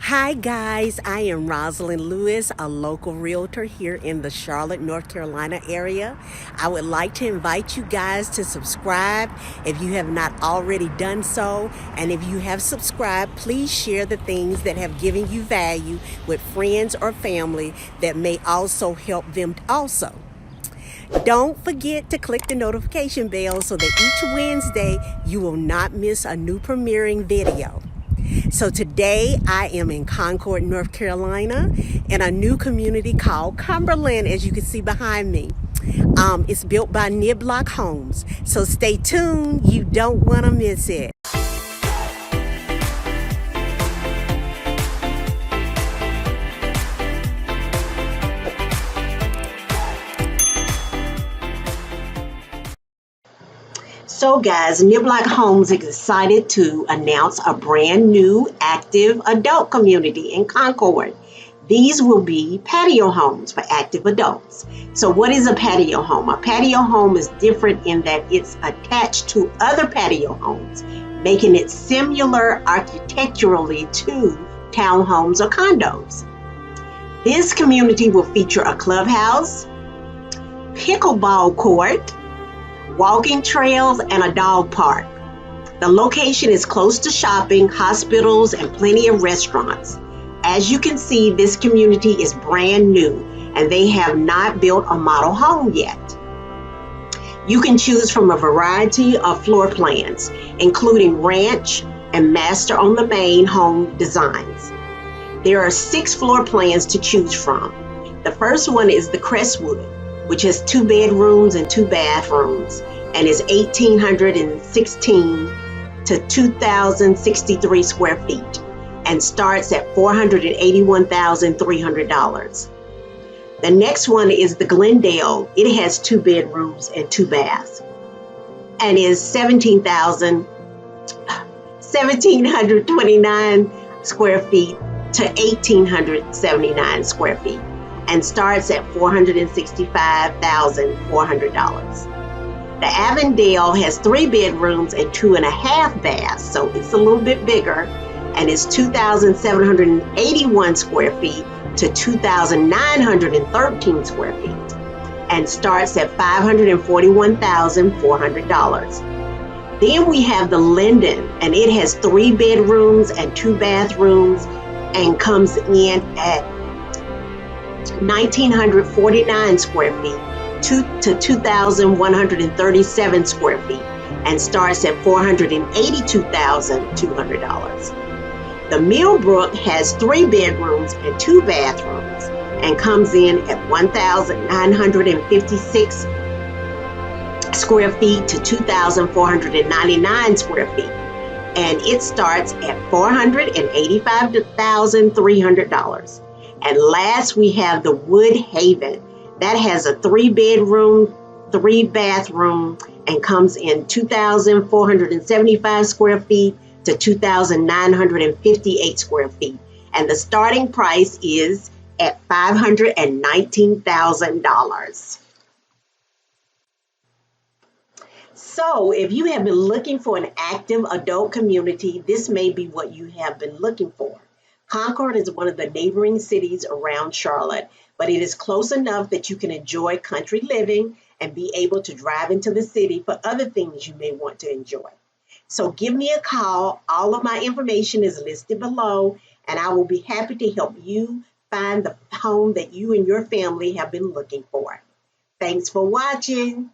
Hi guys, I am Rosalind Lewis, a local realtor here in the Charlotte, North Carolina area. I would like to invite you guys to subscribe if you have not already done so. And if you have subscribed, please share the things that have given you value with friends or family that may also help them also. Don't forget to click the notification bell so that each Wednesday you will not miss a new premiering video. So today I am in Concord, North Carolina, in a new community called Cumberland, as you can see behind me. It's built by Niblock Homes. So stay tuned. You don't want to miss it. So guys, Niblock Homes is excited to announce a brand new active adult community in Concord. These will be patio homes for active adults. So what is a patio home? A patio home is different in that it's attached to other patio homes, making it similar architecturally to townhomes or condos. This community will feature a clubhouse, pickleball court, walking trails, and a dog park. The location is close to shopping, hospitals, and plenty of restaurants. As you can see, this community is brand new and they have not built a model home yet. You can choose from a variety of floor plans, including ranch and master on the main home designs. There are 6 floor plans to choose from. The first one is the Crestwood, which has 2 bedrooms and 2 bathrooms and is 1,816 to 2,063 square feet and starts at $481,300. The next one is the Glendale. It has 2 bedrooms and 2 baths and is 1,729 square feet to 1,879 square feet and starts at $465,400. The Avondale has 3 bedrooms and 2.5 baths, so it's a little bit bigger, and is 2,781 square feet to 2,913 square feet, and starts at $541,400. Then we have the Linden, and it has 3 bedrooms and 2 bathrooms, and comes in at 1,949 square feet to 2,137 square feet and starts at $482,200. The Millbrook has 3 bedrooms and 2 bathrooms and comes in at 1,956 square feet to 2,499 square feet, and it starts at $485,300. And last, we have the Woodhaven. That has a 3 bedroom, 3 bathroom, and comes in 2,475 square feet to 2,958 square feet. And the starting price is at $519,000. So if you have been looking for an active adult community, this may be what you have been looking for. Concord is one of the neighboring cities around Charlotte, but it is close enough that you can enjoy country living and be able to drive into the city for other things you may want to enjoy. So give me a call. All of my information is listed below, and I will be happy to help you find the home that you and your family have been looking for. Thanks for watching.